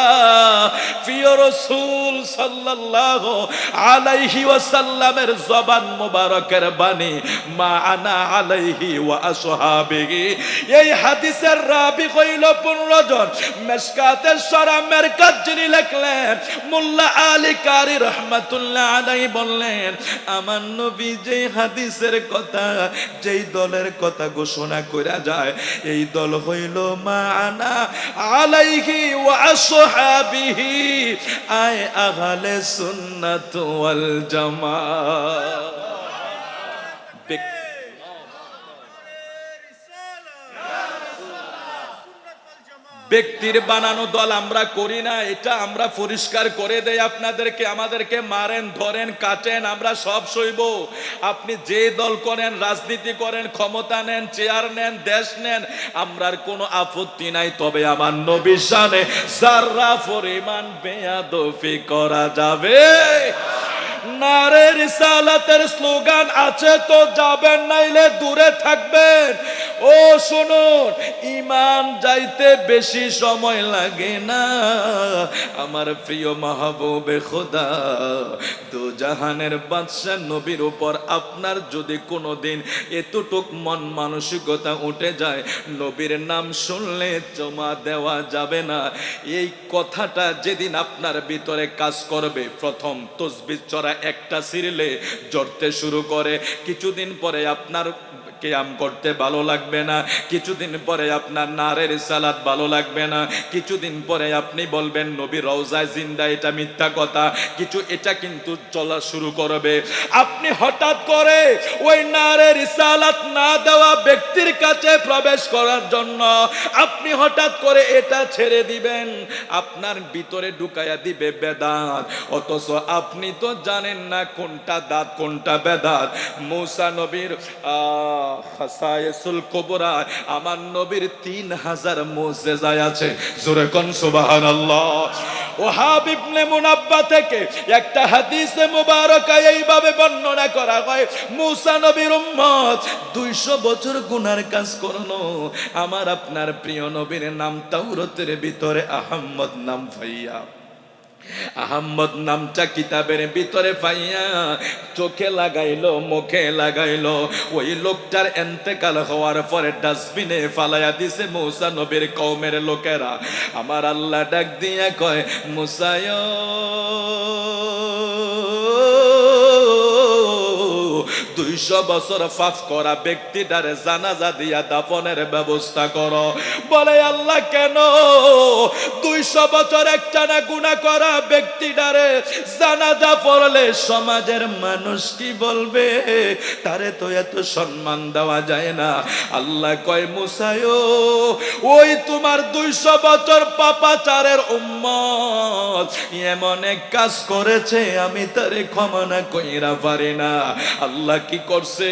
প্রিয় রাসূল সাল্লাল্লাহু আলাইহি ওয়াসাল্লামের জবান মোবারকের বাণী, মা আনা আলাইহি ওয়া আসহাবিহি। এই হাদিসের রাবি হইল 15 জন। মেশকাতের সরা মেরকাত যিনি লিখলেন মোল্লা আলী কারি রহমাতুল্লাহ আলাইহি বললেন, আমার নবী যেই হাদিসের কথা, যেই দলের কথা ঘোষণা করা যায়, এই দল হইল মা আনা আলাইহি ওয়া আসহাবিহি, আয় আহলে সুন্নাত ওয়াল জামাত। ব্যক্তির বানানো দল আমরা করি না, এটা আমরা পরিষ্কার করে দেই আপনাদেরকে। আমাদেরকে মারেন, ধরেন, কাটেন, আমরা সব সইব। আপনি যে দল করেন, রাজনীতি করেন, ক্ষমতা নেন, চেয়ার নেন, দেশ নেন, আমরার কোনো আপত্তি নাই। তবে আমার নবীর শানে যারা পরিমাণ বেয়াদবি করা যাবে, নারে রিসালাতের স্লোগান আছে তো যাবেন, নাইলে দূরে থাকবেন। ও শুনুন, ঈমান যাইতে বেশি সময় লাগে না। আমার প্রিয় মাহবুবে খোদা, দু জাহানের বাদশা নবীর উপর আপনার যদি কোনোদিন এতটুক মন মানসিকতা উঠে যায়, নবীর নাম শুনলে জমা দেওয়া যাবে না, এই কথাটা যেদিন আপনার ভিতরে কাজ করবে, প্রথম তসবিহ চড়া একটা সিরিলে জড়তে শুরু করে, কিছুদিন পরে আপনার কিয়াম করতে ভালো লাগবে না, কিছুদিন পরে আপনার নারের সালাত ভালো লাগবে না, কিছুদিন পরে আপনি বলবেন নবী রওজায় জিন্দা, এটা মিথ্যা কথা, এটা কিন্তু চলা শুরু করবে। আপনি হঠাৎ করে ওই নারের সালাত না দেওয়া ব্যক্তির কাছে প্রবেশ করার জন্য আপনি হঠাৎ করে এটা ছেড়ে দিবেন, আপনার ভিতরে ঢুকাইয়া দিবে বেদাত, অথচ আপনি তো জানেন না কোনটা দাঁত কোনটা বেদাত। মুসা নবীর খাসায়েসুল কুবরা, আমার নবীর 3000 মুজিজা আছে, জোরে কোন সুবহানাল্লাহ। ওয়াহাব ইবনে মুনাব্বা থেকে একটা হাদিসে মুবারকা এইভাবে বর্ণনা করা হয়, মুসা নবীর উম্মত 200 বছর গুনার কাজ করলো, আমার আপনার প্রিয় নবীর নাম তাওরাতের ভিতরে আহমদ নাম পাইয়া, আহম্মদ নামটা কিতাবের ভিতরে পাইয়া চোখে লাগাইলো, মুখে লাগাইলো, ওই লোকটার ইন্তেকাল হওয়ার পরে ডাস্টবিনে ফালাইয়া দিছে মুসা নবীর কওমের লোকেরা। আমার আল্লাহ ডাক দিয়া কয়, মুসায় 200 বছর পাপ করা ব্যক্তিটারে জানাজা দিয়া দাফনের ব্যবস্থা করো। বলে আল্লাহ কেন? 200 বছর একটানা গুনাহ করা ব্যক্তিটারে জানাজা পড়লে সমাজের মানুষ কি বলবে? তারে তো এত সম্মান দেওয়া যায় না। আল্লাহ কয়, মুসায়ো ওই তোমার 200 বছর পাপাচারের উম্মত এমন এক কাজ করেছে, আমি তারে ক্ষমা না কইরা পারি না। আল্লাহ কি করছে?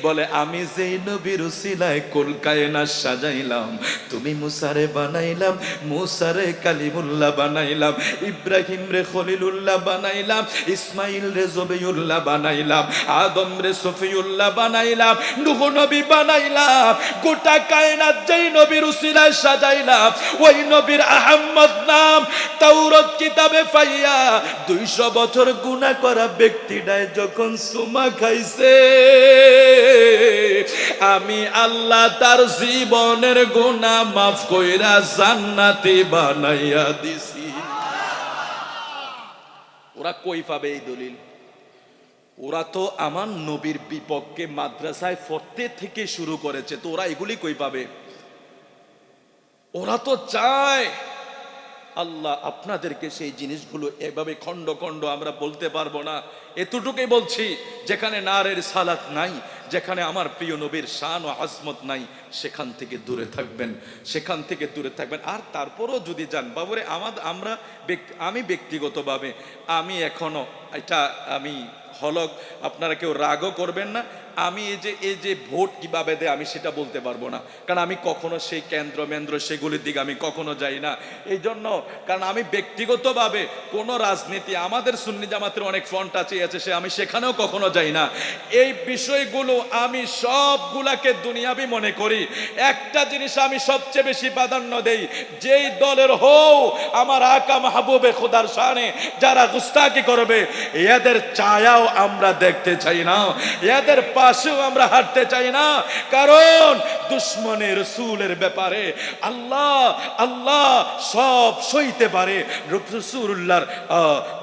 বলে আমি যেই নবীর উসিলায় কুল কায়নাত সাজাইলাম, তুমি মুসারে বানাইলাম, মুসারে কালিমুল্লাহ বানাইলাম, ইব্রাহিম রে খলিলুল্লাহ বানাইলাম, ইসমাইল রে জবিউল্লাহ বানাইলাম, আদম রে সফিউল্লাহ বানাইলাম, নূহ নবী বানাইলাম। গোটা কায়নাত যেই নবীর উসিলায় সাজাইলাম, ওই নবীর আহমদ নাম তাওরাত কিতাবে পাইয়া 200 বছর গুনাহ করা ব্যক্তিটায় যখন সুমা খাইছে, আমি আল্লাহ তার জীবনের গুনাহ মাফ কইরা জান্নাতি বানাইয়া দিছি। ওরা কই পাবে এই দলিল? ওরা তো আমার নবীর বিপক্ষে মাদ্রাসায় পড়তে থেকে শুরু করেছে, তো ওরা এগুলি কই পাবে? ওরা তো চায়। আল্লাহ আপনাদেরকে সেই জিনিসগুলো এভাবে খণ্ড খণ্ড আমরা বলতে পারবো না, এতটুকুই বলছি, যেখানে নারের সালাত নাই, যেখানে আমার প্রিয় নবীর শান ও আজমত নাই, সেখান থেকে দূরে থাকবেন, সেখান থেকে দূরে থাকবেন। আর তারপরও যদি যান বাবুরে, আমি ব্যক্তিগতভাবে আমি এখনো এটা আমি হলক, আপনারা কেউ রাগও করবেন না, আমি এই যে ভোট কিভাবে দেয় আমি সেটা বলতে পারবো না, কারণ আমি কখনো সেই কেন্দ্র সেগুলির দিকে আমি কখনো যাই না। এই জন্য, কারণ আমি ব্যক্তিগতভাবে কোনো রাজনীতি, আমাদের সুন্নি জামাতের অনেক ফ্রন্ট আছে, আমি সেখানেও কখনো যাই না। এই বিষয়গুলো আমি সবগুলাকে দুনিয়াবি মনে করি। একটা জিনিস আমি সবচেয়ে বেশি প্রাধান্য দেই, যেই দলের হও আমার আকা মাহবুবে খোদার শানে যারা গুস্তাকি করবে, এদের ছায়াও আমরা দেখতে চাই না, এদের পাশেও আমরা হাঁটতে চাই না। কারণ দুশ্মনের রাসূলের ব্যাপারে আল্লাহ সব সইতে পারে, রাসূলুল্লাহর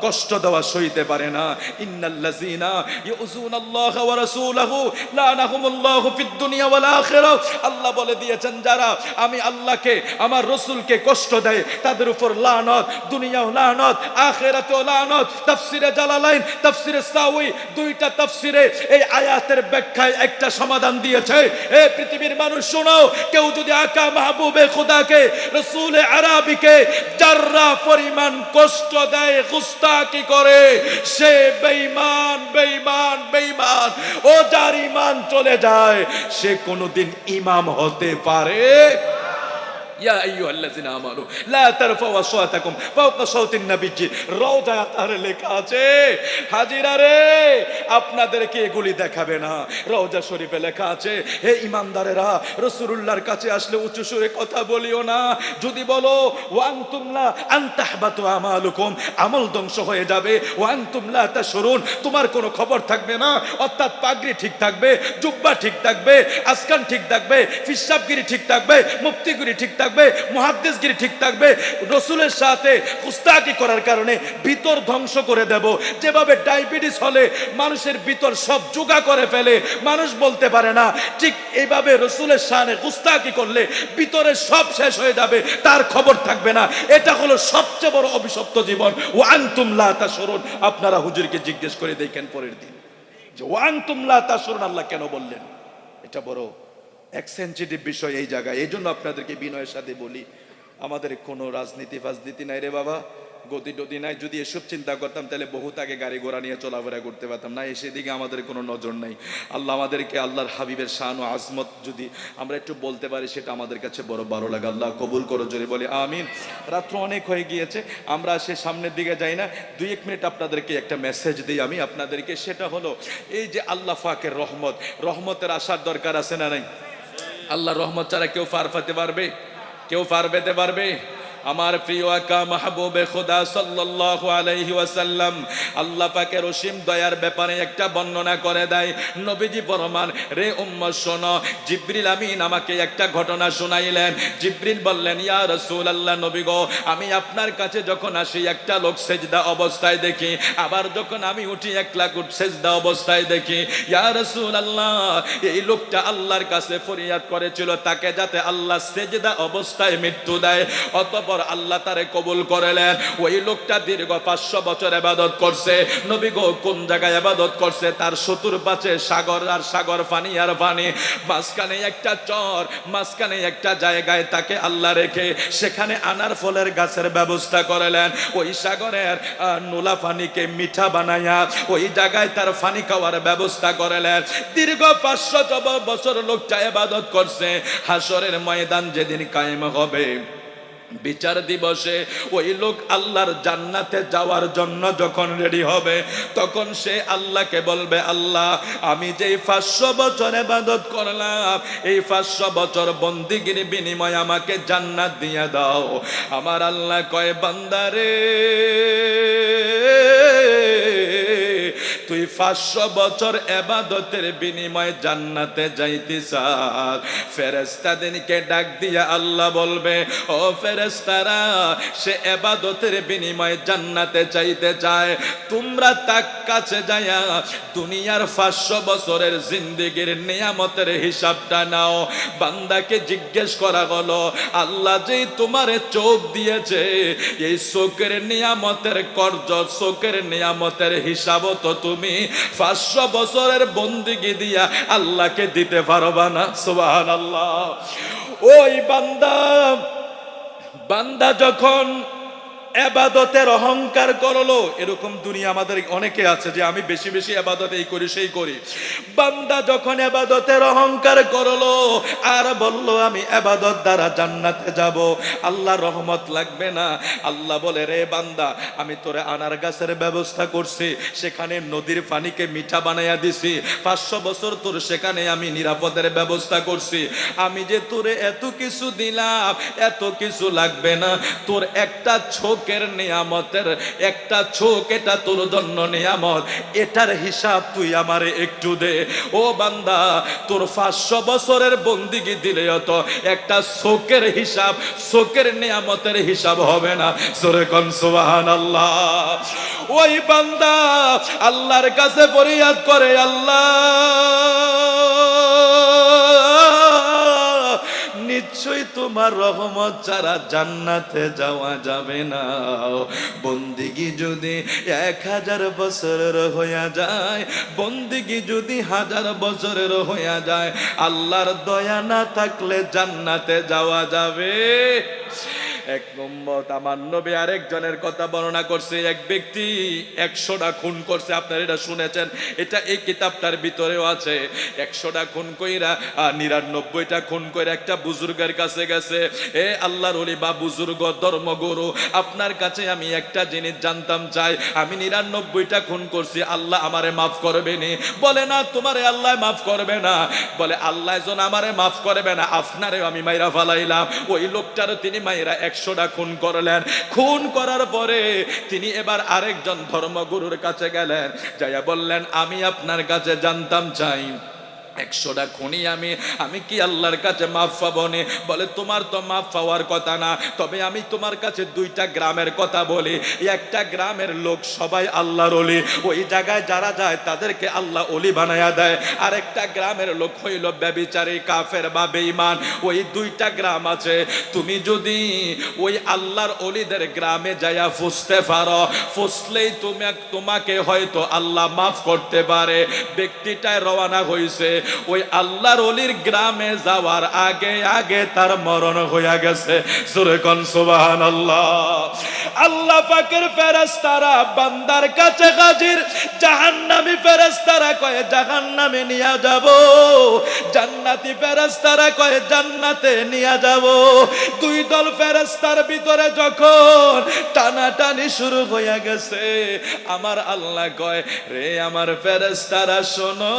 কষ্ট দেওয়া সইতে পারে না। ইন্নাল্লাযীনা ইউযুনাল্লাহ ওয়া রাসূলাহু লানাহুমুল্লাহু ফিদ দুনিয়া ওয়াল আখিরাহ। আল্লাহ বলে দিয়েছেন, যারা আমি আল্লাহকে আমার রাসূলকে কষ্ট দেয় তাদের উপর লানত, দুনিয়াও লানত, আখিরাতেও লানত। তাফসিরে জালালাইন, তাফসিরে সাউই, দুইটা তাফসিরে এই আয়াতের ব্যাখ্যায় একটা সমাধান দিয়েছে। এই পৃথিবীর মানুষ শোনো, কেউ যদি আকা মাহবুবে খোদাকে, রাসূলে আরাবিকে যারা পরিমাণ কষ্ট দেয়, গুস্তাকি করে, সে বেঈমান বেঈমান বেঈমান। ও যার ঈমান চলে যায়, সে কোনোদিন ইমাম হতে পারে ইয়া আইয়ুহাল্লাযিনা আমানু লা তারফাউ আসওয়াতাকুম ফাওকা সাওতিন নবিয়্যি, রওজায়ে আতহারে লেখা আছে হাজিরা রে আপনাদেরকে এগুলি দেখাবে না। রওজা শরীফে লেখা আছে হে ঈমানদারেরা রাসূলুল্লাহর কাছে আসলে উঁচু সুরে কথা বলিও না, যদি বলো ওয়া আনতুম লা আনতাহবাতু আমালুকুম, আমল ধ্বংস হয়ে যাবে, ওয়া আনতুম লা তাশউরুন, তোমার কোনো খবর থাকবে না। অর্থাৎ পাগড়ি ঠিক থাকবে, জুব্বা ঠিক থাকবে, আসকান ঠিক থাকবে, ফিসাবগিরি ঠিক থাকবে, মুফতিগিরি ঠিক থাকবে, মুহাদ্দিসগিরি ঠিক থাকবে। রাসূলের সাথে কুস্তাকি করার কারণে ভিতর ধ্বংস করে দেব। যেভাবে ডায়াবেটিস হলে মানুষের ভিতর সব জোগা করে ফেলে, মানুষ বলতে পারে না, ঠিক এইভাবে রাসূলের শানে কুস্তাকি করলে ভিতরে সব শেষ হয়ে যাবে, তার খবর থাকবে না। এটা হলো সবচেয়ে বড় অভিশপ্ত জীবন। ওয়া আনতুম লা তাশউরুন, আপনারা হুজুরকে জিজ্ঞেস করে দেখেন পরের দিন যে ওয়া আনতুম লা তাশউরুন আল্লাহ কেন বললেন। এটা বড় এক সেনসিটিভ বিষয় এই জায়গায়। এই জন্য আপনাদেরকে বিনয়ের সাথে বলি, আমাদের কোনো রাজনীতি ফাজনীতি নাই রে বাবা, গতি টতি নাই। যদি এসব চিন্তা করতাম তাহলে বহুত আগে গাড়ি ঘোড়া নিয়ে চলাফেরা করতে পারতাম না, সেদিকে আমাদের কোনো নজর নাই। আল্লাহ আমাদেরকে আল্লাহর হাবিবের শান ও আজমত যদি আমরা একটু বলতে পারি, সেটা আমাদের কাছে বড় ভালো লাগে। আল্লাহ কবুল করো, জোরে বলে আমিন। রাত্র অনেক হয়ে গিয়েছে, আমরা সে সামনের দিকে যাই না। 2-1 মিনিট আপনাদেরকে একটা মেসেজ দিই আমি আপনাদেরকে, সেটা হলো এই যে আল্লাহ পাকের রহমত, রহমতের আসার দরকার আছে না নাই? আল্লাহ রহমত ছাড়া কেউ পার পেতে পারবে? কেউ পার পেতে পারবে? আমার প্রিয় আকা মাহবুবে খোদা সাল্লাল্লাহু আলাইহি ওয়াসাল্লাম আল্লাহ পাকের অসীম দয়ার ব্যাপারে একটা বর্ণনা করে দেয়। নবীজি ফরমান, রে উম্মত শোনো, জিবরিল আমিন আমাকে একটা ঘটনা শোনাইলেন। জিবরিল বললেন, ইয়া রাসূলুল্লাহ, নবী গো, আমি আপনার কাছে যখন আসি একটা লোক সেজদা অবস্থায় দেখি, আবার যখন আমি উঠি এক লাখ সেজদা অবস্থায় দেখি। ইয়া রাসূলুল্লাহ, এই লোকটা আল্লাহর কাছে ফরিয়াদ করেছিল তাকে যাতে আল্লাহ সেজদা অবস্থায় মৃত্যু দেয়। অতঃপর আল্লাহ তারে কবুল করলেন। ওই লোকটা দীর্ঘ 500 বছর ইবাদত করছে। নবী গো, কোন জায়গায় ইবাদত করছে? তার চতুর্পাশে সাগর আর সাগর, পানি আর পানি, মাঝখানে একটা চর, মাঝখানে একটা জায়গায় তাকে আল্লাহ রেখে সেখানে আনার ফলের গাছের ব্যবস্থা করলেন। ওই সাগরের নোলা পানিকে মিঠা বানাইয়া ওই জায়গায় তার পানি খাওয়ার ব্যবস্থা করলেন। দীর্ঘ 500 বছর লোকটা ইবাদত করছে। হাসরের ময়দান যেদিন কায়েম হবে, বিচার দিবসে, ওই লোক আল্লাহর জান্নাতে যাওয়ার জন্য যখন রেডি হবে, তখন সে আল্লাহকে বলবে, আল্লাহ, আমি যেই 500 বছর ইবাদত করলাম, এই 500 বছর বন্দিগির বিনিময়ে আমাকে জান্নাত দিয়ে দাও। আমার আল্লাহ কয়, বান্দারে, তুই 500 বছর ইবাদতের বিনিময়ে জান্নাতে যাইতিস। ফেরেশতাদেরকে ডাক দিয়া আল্লাহ বলবে, ও ফেরেশতারা, সে ইবাদতের বিনিময়ে জান্নাতে যাইতে চায়, তোমরা তার কাছে যায়া দুনিয়ার 500 বছরের জিন্দেগির নিয়ামতের হিসাবটা নাও। বান্দাকে জিজ্ঞেস করা হলো, আল্লাহ যে তোমারে চোখ দিয়েছে, এই চোখের নিয়ামতের কর্জ, চোখের নিয়ামতের হিসাবও তো তুমি 500 বছরের বন্দিগি দিয়া আল্লাহকে দিতে পারবা না। সুবহানাল্লাহ। ওই বান্দা যখন ইবাদতের অহংকার করলো, এরকম দুনিয়া আমাদের অনেকে আছে যে আমি বেশি বেশি ইবাদত এই করি সেই করি। বান্দা যখন ইবাদতের অহংকার করলো আর বলল আমি ইবাদত দ্বারা জান্নাতে যাব, আল্লাহর রহমত লাগবে না, আল্লাহ বলে, রে বান্দা, আমি তোরে আনার গাছের ব্যবস্থা করছি, সেখানে নদীর পানিকে মিঠা বানাইয়া দিছি, 500 বছর তোর সেখানে আমি নিরাপদের ব্যবস্থা করছি। আমি যে তোরে এত কিছু দিলাম, এত কিছু লাগবে না, তোর একটা চোখের নিয়ামতের একটা চোখ, এটা তোর জন্য নিয়ামত, এটার হিসাব তুই আমারে একটু দে। ও বান্দা, তোর 500 বছরের বন্দিগি দিলে তো একটা চোখের হিসাব, চোখের নিয়ামতের হিসাব হবে না। জোরে কোন সুবহানাল্লাহ। ওই বান্দা আল্লাহর কাছে ফরিয়াদ করে, আল্লাহ, নিশ্চয়ই তোমার রহমত ছাড়া জান্নাতে যাওয়া যাবে না। বন্দিগি যদি 1000 বছরের হইয়া যায়, বন্দিগি যদি 1000 বছরের হইয়া যায়, আল্লাহর দয়া না থাকলে জান্নাতে যাওয়া যাবে? এক উম্মত আমার নবী আরেকজনের কথা বর্ণনা করছে, এক ব্যক্তি 100টা খুন করছে। আপনারা এটা শুনেছেন, এটা এই কিতাবটার ভিতরেও আছে। 100টা খুন কইরা 99টা খুন করে একটা বুজুর্গের কাছে গেছে। এ আল্লাহর ওলি বা বুজুর্গ ধর্মগুরু, আপনার কাছে আমি একটা জিনিস জানতাম চাই, আমি 99টা খুন করছি, আল্লাহ আমারে মাফ করবে নি? বলে না, তোমারে আল্লাহ মাফ করবে না। বলে আল্লাহ জন আমারে মাফ করবে না, আপনারেও আমি মাইরা ফালাইলাম। ওই লোকটারও তিনি মাইরা 100টা খুন করলেন। খুন করার পরে তিনি এবার আরেকজন ধর্মগুরুর কাছে গেলেন, যাইয়া বললেন, আমি আপনার কাছে জানতাম চাই 100টা খুনি আমি কি আল্লাহর কাছে মাফ পাবো নি? বলে তোমার তো মাফ পাওয়ার কথা না, তবে আমি তোমার কাছে 2টা গ্রামের কথা বলি। একটা গ্রামের লোক সবাই আল্লাহর ওলি, ওই জায়গায় যারা যায় তাদেরকে আল্লাহ ওলি বানায়া দেয়। আর একটা গ্রামের লোক হইল ব্যভিচারী, কাফের বা বেঈমান। ওই 2টা গ্রাম আছে, তুমি যদি ওই আল্লাহর ওলিদের গ্রামে যাইয়া ফুসতে পারো, ফুসলেই তোমাকে হয়তো আল্লাহ মাফ করতে পারে। ব্যক্তিটায় রওনা হইছে, ওই আল্লাহর ওলির গ্রামে যাওয়ার আগে আগে তার মরণ হইয়া গেছে। সূরা কোন সুবহানাল্লাহ। আল্লাহ পাকের ফেরেশতারা বান্দার কাছে হাজির, জাহান্নামী ফেরেশতারা কয় জাহান্নামে নিয়ে যাব, জান্নাতি ফেরেশতারা কয় জান্নাতে নিয়ে যাব। 2 দল ফেরেশতার ভিতরে যখন টানাটানি শুরু হইয়া গেছে, আমার আল্লাহ কয়, রে আমার ফেরেশতারা শোনো,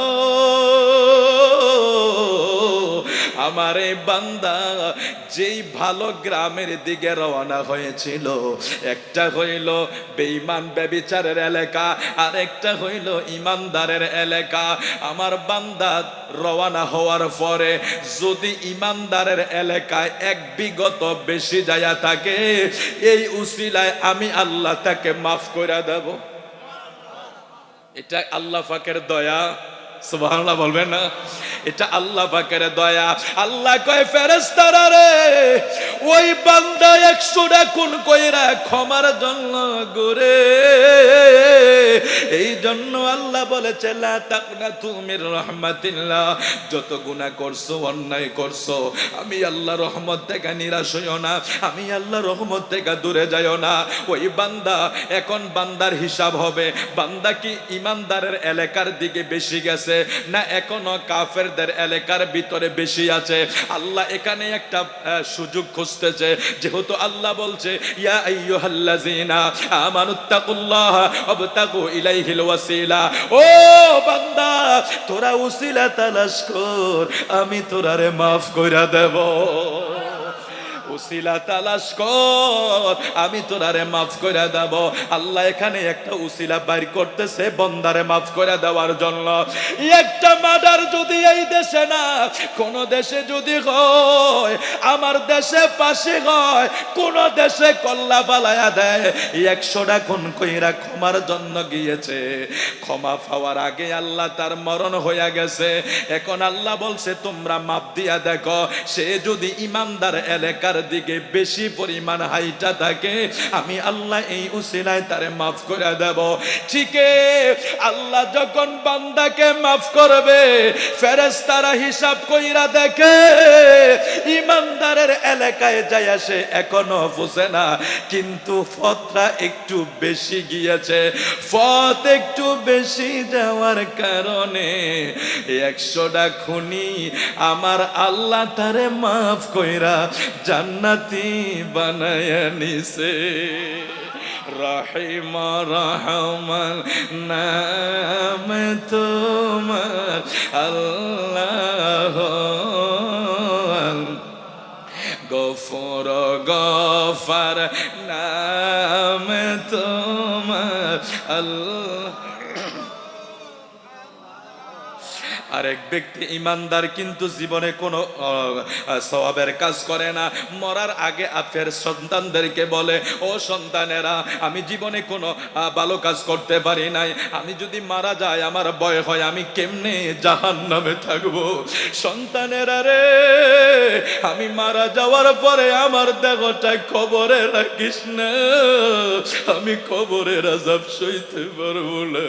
আমার এই বান্দা যেই ভালো গ্রামের দিকে রওনা হয়েছিল, একটা হইল বেঈমান ব্যভিচারের এলাকা, আর একটা হইল ইমানদারের এলাকা। আমার বান্দা রওনা হওয়ার পরে যদি ইমানদারের এলাকায় 1 বিঘত বেশি যায়া থাকে, এই উসিলায় আমি আল্লাহ তাকে মাফ করে দেব। এটা আল্লাহ পাকের দয়া। সুবহানাল্লাহ বলবেন না? এটা আল্লাহ পাকের দয়া। আল্লাহ কয় ফেরেশতারা রে, ওই বান্দা 100টা খুন কইরা ক্ষমার জন্য ঘুরে। এই জন্য আল্লাহ বলেছে, লা তাকনাতু মির রাহমাতিল্লাহ, যত গুনাহ করছো, অন্যায় করছো, আমি আল্লাহ রহমত থেকে নিরাশ হইও না, আমি আল্লাহ রহমত থেকে দূরে যাইও না। ওই বান্দা, এখন বান্দার হিসাব হবে, বান্দা কি ইমানদারের এলাকার দিকে বেশি গেছে না এখনো কাফেরদের এলাকার ভিতরে বেশি আছে? আল্লাহ এখানে একটা সুযোগ খুঁজতেছে, যেহেতু আল্লাহ বলছে, ইয়া আইয়ুহাল্লাযিনা আমানুত্তাকুল্লাহ ওয়াবতাগু ইলাইহিল ওয়াসিলা। ও বান্দা, তোরা উসিলা তালাশ কর, আমি তোরারে মাফ কইরা দেব। উসিলা তালাশ কর, আমি তোরারে মাফ করে দেব। আল্লাহ এখানে একটা উসিলা বাইর করতেছে বন্দারে মাফ করে দেওয়ার জন্য। একটা মার্ডার যদি এই দেশে না, কোন দেশে যদি হয়, আমার দেশে পাশে হয়, কোন দেশে কল্লা পালায়া দেয়, 100টা খুন কইরা ক্ষমার জন্য গিয়েছে, ক্ষমা পাওয়ার আগে আল্লাহ তার মরণ হইয়া গেছে। এখন আল্লাহ বলছে, তোমরা মাপ দিয়া দেখো, সে যদি ইমানদার এলাকার দিকে বেশি পরিমাণ হাইটা থাকে, আমি আল্লাহ এই উসিলায় তারে মাফ করে দেব। ঠিক আল্লাহ যখন বান্দাকে মাফ করবে, ফেরেশতারা হিসাব কইরা দেখে ইমানদারের এলাকায় যায় সে এখনো বুঝে না, কিন্তু পথটা একটু বেশি গিয়েছে। পথ একটু বেশি যাওয়ার কারণে 100টা খুনি আমার আল্লাহ তারে মাফ কইরা জান্নাতি বানায়া নিছে। রহিম রহমান নাম তোমার আল্লাহ, গফুর গফার নাম তোমার আল্লাহ। আর এক ব্যক্তি ইমানদার কিন্তু জীবনে কোনো সওয়াবের কাজ করে না, মরার আগে আফের সন্তানদেরকে বলে, ও সন্তানেরা, আমি জীবনে কোনো ভালো কাজ করতে পারি নাই, আমি যদি মারা যাই আমার ভয় হয় আমি কেমনে জাহান্নামে থাকবো। সন্তানেরা রে, আমি মারা যাওয়ার পরে আমার দেহটা কবরে রাখিস না, আমি কবরের আযাব সইতে পারবো না,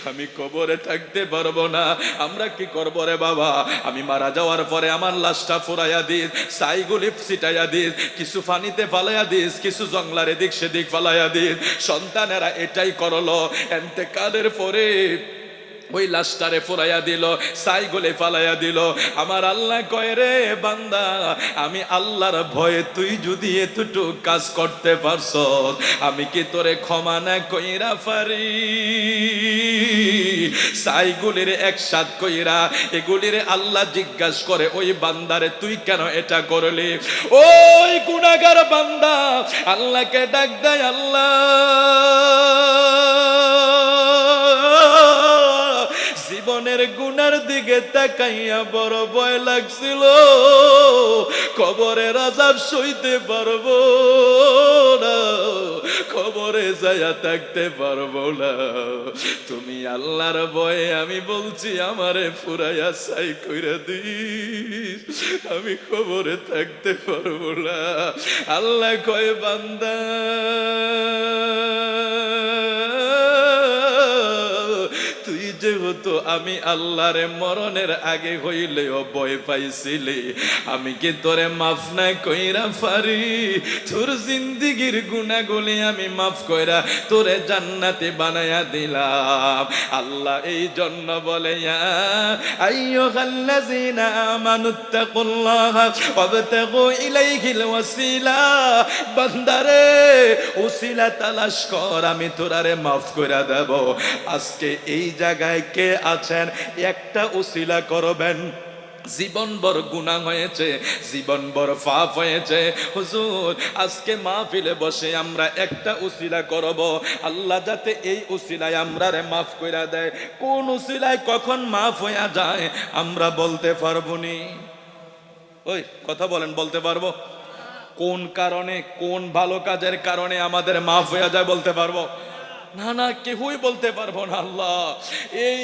আমি কবরে থাকতে পারবো না। আমরা কি করবো রে বাবা, আমি মারা যাওয়ার পরে আমার লাশটা ফুরাইয়া দিস, ছাইগুলি ছিটাইয়া দিস, কিছু পানিতে ফালাইয়া দিস, কিছু জংলার এদিক সেদিক ফালাইয়া দিস। সন্তানেরা এটাই করলো। এন্তেকালের পরে ওই লাশটারে ফুরাইয়া দিল, ছাইগুলি ফালাইয়া দিল। আমার আল্লাহ কয় রে বান্দা, আমি আল্লাহর ভয়ে তুই যদি এতটুকু কাজ করতে পারছ, আমি কি তোরে ক্ষমা না কইরা পারি? ছাইগুলির একসাথ কইরা এগুলির আল্লাহ জিজ্ঞাসা করে, ওই বান্দারে তুই কেন এটা করলি? ওই গুনাহগার বান্দা আল্লাহকে ডাক দেয়, আল্লাহ জীবনের গুনার দিকে তাকাইয়া বড় ভয় লাগছিল, কবরের আযাব সইতে পারবো না, কবরে যাইয়া থাকতে পারবো না। তুমি আল্লাহর ভয়ে আমি বলছি আমারে ফুরাইয়া ছাই কইরা দিস, আমি কবরে থাকতে পারবো না। আল্লাহ কয় বান্দা, তুই যেহেতু আমি আল্লাহরে মরণের আগে হইলেও ভয় পাইছিলি, আমি কি তোরে মাফ না কইরা পারি? তোর জিন্দিগির গুনাহগুলি আমি মাফ কইরা তোরে জান্নাতে বানায়া দিলাম। আল্লাহ এই জন্য বলে, ইয়া আইয়ুহাল্লাযীনা আমানুত্তাকুল্লাহা ওয়াবতাগু ইলাইহিল ওয়াসিলা, বান্দারে ওসিলা তালাশ কর, আমি তোরারে মাফ কইরা দেব। আজকে এই জায়গায় কে আছেন একটা ওসিলা করবেন? জীবনভর গুনাহ হয়েছে, জীবনভর পাপ হয়েছে, হুজুর আজকে মাহফিলে বসে আমরা একটা উসিলা করব, আল্লাহ যাতে এই উসিলায় আমরারে মাফ কইরা দেয়। কোন উসিলায় কখন মাফ হইয়া যায় আমরা বলতে পারবো নি? ওই কথা বলেন, বলতে পারবো? কোন কারণে, কোন ভালো কাজের কারণে আমাদের মাফ হইয়া যায় বলতে পারবো? না না, কেউই বলতে পারবো না। আল্লাহ এই